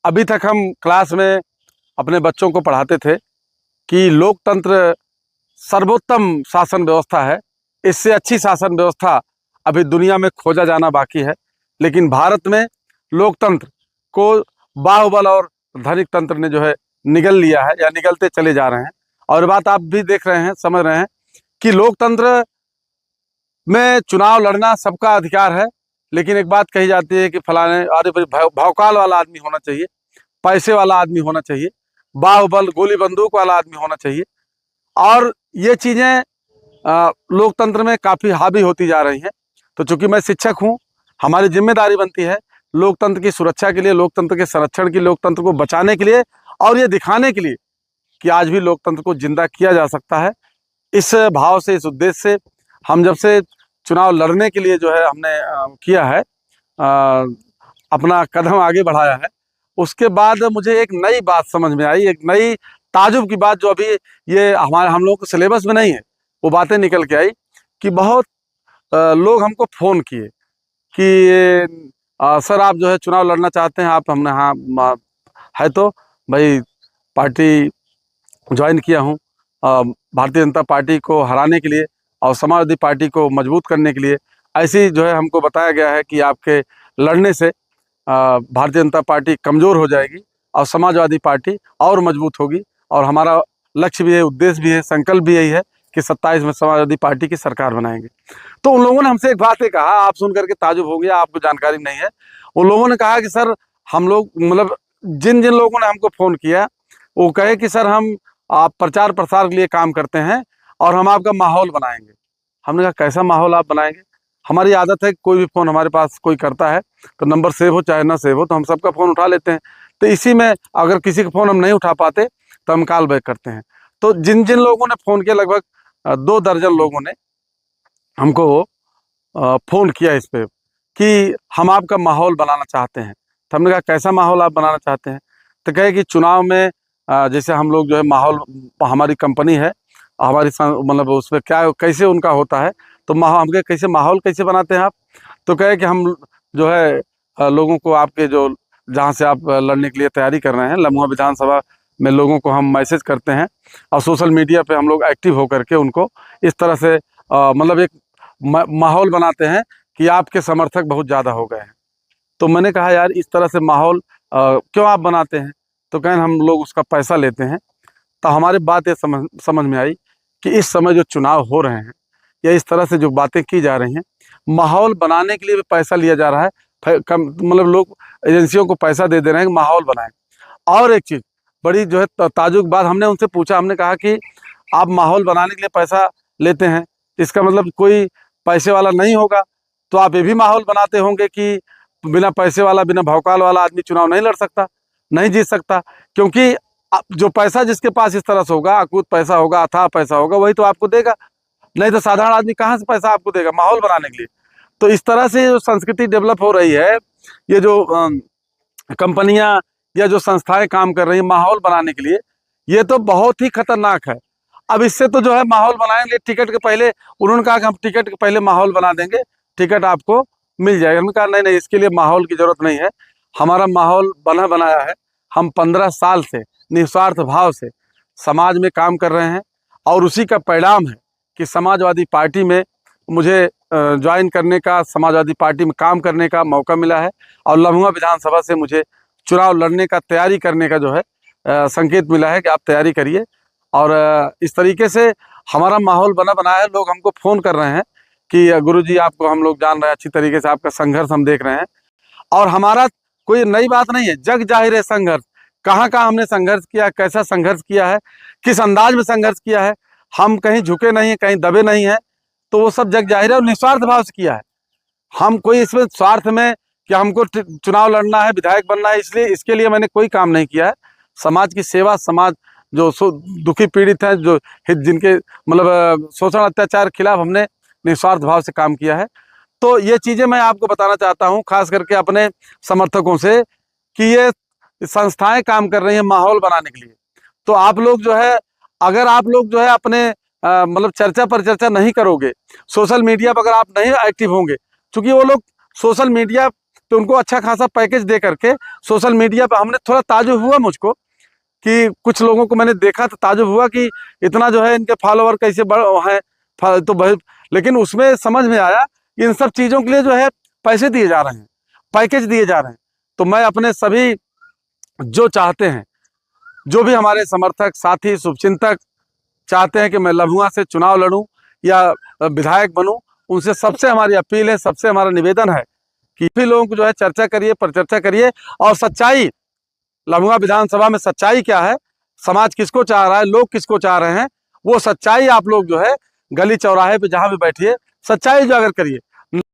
अभी तक हम क्लास में अपने बच्चों को पढ़ाते थे कि लोकतंत्र सर्वोत्तम शासन व्यवस्था है। इससे अच्छी शासन व्यवस्था अभी दुनिया में खोजा जाना बाकी है। लेकिन भारत में लोकतंत्र को बाहुबल और धनिक तंत्र ने जो है निगल लिया है या निगलते चले जा रहे हैं। और बात आप भी देख रहे हैं, समझ रहे हैं कि लोकतंत्र में चुनाव लड़ना सबका अधिकार है। लेकिन एक बात कही जाती है कि फलाने अरे भौकाल वाला आदमी होना चाहिए, पैसे वाला आदमी होना चाहिए, बाहुबल गोली बंदूक वाला आदमी होना चाहिए। और ये चीज़ें लोकतंत्र में काफ़ी हावी होती जा रही हैं। तो चूंकि मैं शिक्षक हूँ, हमारी जिम्मेदारी बनती है लोकतंत्र की सुरक्षा के लिए, लोकतंत्र के संरक्षण की, लोकतंत्र को बचाने के लिए और ये दिखाने के लिए कि आज भी लोकतंत्र को जिंदा किया जा सकता है। इस भाव से, इस उद्देश्य से हम जब से चुनाव लड़ने के लिए जो है हमने किया है, अपना कदम आगे बढ़ाया है, उसके बाद मुझे एक नई बात समझ में आई, एक नई ताजुब की बात जो अभी ये हम लोगों के सिलेबस में नहीं है, वो बातें निकल के आई कि बहुत लोग हमको फ़ोन किए कि सर आप जो है चुनाव लड़ना चाहते हैं आप। हमने हाँ है तो भाई पार्टी ज्वाइन किया हूँ भारतीय जनता पार्टी को हराने के लिए और समाजवादी पार्टी को मजबूत करने के लिए। ऐसी जो है हमको बताया गया है कि आपके लड़ने से भारतीय जनता पार्टी कमज़ोर हो जाएगी और समाजवादी पार्टी और मजबूत होगी। और हमारा लक्ष्य भी है, उद्देश्य भी है, संकल्प भी यही है कि 27 में समाजवादी पार्टी की सरकार बनाएंगे। तो उन लोगों ने हमसे एक बात कहा, आप सुन करके ताजुब हो गया, आपको जानकारी नहीं है। उन लोगों ने कहा कि सर हम लोग, मतलब जिन जिन लोगों ने हमको फ़ोन किया वो कहे कि सर हम आप प्रचार प्रसार के लिए काम करते हैं और हम आपका माहौल बनाएंगे। हमने कहा कैसा माहौल आप बनाएंगे? हमारी आदत है कि कोई भी फ़ोन हमारे पास कोई करता है तो नंबर सेव हो चाहे ना सेव हो, तो हम सबका फ़ोन उठा लेते हैं। तो इसी में अगर किसी का फ़ोन हम नहीं उठा पाते तो हम कॉल बैक करते हैं। तो जिन जिन लोगों ने फ़ोन किया, लगभग 2 दर्जन लोगों ने हमको फ़ोन किया इस पे कि हम आपका माहौल बनाना चाहते हैं। तो हमने कहा कैसा माहौल आप बनाना चाहते हैं? तो कहे कि चुनाव में जैसे हम लोग जो है माहौल, हमारी कंपनी है, हमारी मतलब उसमें क्या कैसे उनका होता है, तो हम कहे कैसे माहौल कैसे बनाते हैं आप? तो कहे कि हम जो है लोगों को आपके जो जहाँ से आप लड़ने के लिए तैयारी कर रहे हैं लम्हुआ विधानसभा में, लोगों को हम मैसेज करते हैं और सोशल मीडिया पे हम लोग एक्टिव होकर के उनको इस तरह से मतलब एक माहौल बनाते हैं कि आपके समर्थक बहुत ज़्यादा हो गए हैं। तो मैंने कहा यार इस तरह से माहौल क्यों आप बनाते हैं? तो कहें हम लोग उसका पैसा लेते हैं। तो हमारी बात ये समझ में आई कि इस समय जो चुनाव हो रहे हैं या इस तरह से जो बातें की जा रही हैं, माहौल बनाने के लिए भी पैसा लिया जा रहा है। मतलब लोग एजेंसियों को पैसा दे रहे हैं कि माहौल बनाएं। और एक चीज़ बड़ी जो है ताजुब बात, हमने उनसे पूछा, हमने कहा कि आप माहौल बनाने के लिए पैसा लेते हैं, इसका मतलब कोई पैसे वाला नहीं होगा, तो आप ये भी माहौल बनाते होंगे कि बिना पैसे वाला, बिना भौकाल वाला आदमी चुनाव नहीं लड़ सकता, नहीं जीत सकता। क्योंकि जो पैसा जिसके पास इस तरह से होगा, अकूत पैसा होगा, अथाह पैसा होगा, वही तो आपको देगा। नहीं तो साधारण आदमी कहाँ से पैसा आपको देगा माहौल बनाने के लिए? तो इस तरह से जो संस्कृति डेवलप हो रही है, ये जो कंपनियां या जो संस्थाएं काम कर रही हैं माहौल बनाने के लिए, ये तो बहुत ही खतरनाक है। अब इससे तो जो है माहौल बनाएंगे, टिकट के पहले उन्होंने कहा कि हम टिकट के पहले माहौल बना देंगे, टिकट आपको मिल जाएगा। हमने कहा नहीं नहीं, इसके लिए माहौल की जरूरत नहीं है, हमारा माहौल बना बनाया है। हम 15 साल से निस्वार्थ भाव से समाज में काम कर रहे हैं और उसी का परिणाम है कि समाजवादी पार्टी में मुझे ज्वाइन करने का, समाजवादी पार्टी में काम करने का मौका मिला है और लम्हुआ विधानसभा से मुझे चुनाव लड़ने का, तैयारी करने का जो है संकेत मिला है कि आप तैयारी करिए। और इस तरीके से हमारा माहौल बना बनाया है। लोग हमको फ़ोन कर रहे हैं कि गुरुजी आपको हम लोग जान रहे हैं अच्छी तरीके से, आपका संघर्ष हम देख रहे हैं। और हमारा कोई नई बात नहीं है, जग जाहिर है संघर्ष। कहाँ कहाँ हमने संघर्ष किया, कैसा संघर्ष किया है, किस अंदाज में संघर्ष किया है, हम कहीं झुके नहीं हैं, कहीं दबे नहीं हैं, तो वो सब जग जाहिर है और निस्वार्थ भाव से किया है। हम कोई इसमें स्वार्थ में कि हमको चुनाव लड़ना है, विधायक बनना है, इसलिए इसके लिए मैंने कोई काम नहीं किया है। समाज की सेवा, समाज जो दुखी पीड़ित हैं, जो जिनके मतलब शोषण अत्याचार के खिलाफ हमने निस्वार्थ भाव से काम किया है। तो ये चीज़ें मैं आपको बताना चाहता हूँ, खास करके अपने समर्थकों से, कि ये संस्थाएं काम कर रही हैं माहौल बनाने के लिए। तो आप लोग जो है, अगर आप लोग जो है अपने मतलब चर्चा पर चर्चा नहीं करोगे, सोशल मीडिया पर अगर आप नहीं एक्टिव होंगे, क्योंकि वो लोग सोशल मीडिया तो उनको अच्छा खासा पैकेज दे करके सोशल मीडिया पर हमने थोड़ा ताजुब हुआ मुझको कि कुछ लोगों को मैंने देखा तो ताजुब हुआ कि इतना जो है इनके फॉलोवर कैसे बढ़ हैं। तो बहुत, लेकिन उसमें समझ में आया कि इन सब चीज़ों के लिए जो है पैसे दिए जा रहे हैं, पैकेज दिए जा रहे हैं। तो मैं अपने सभी जो चाहते हैं, जो भी हमारे समर्थक साथी शुभचिंतक चाहते हैं कि मैं लम्हुआ से चुनाव लड़ूं या विधायक बनूं, उनसे सबसे हमारी अपील है, सबसे हमारा निवेदन है कि भी लोगों को जो है चर्चा करिए, परिचर्चा करिए और सच्चाई, लम्हुआ विधानसभा में सच्चाई क्या है, समाज किसको चाह रहा है, लोग किसको चाह रहे हैं, वो सच्चाई आप लोग जो है गली चौराहे पे जहाँ भी बैठिए सच्चाई उजागर करिए।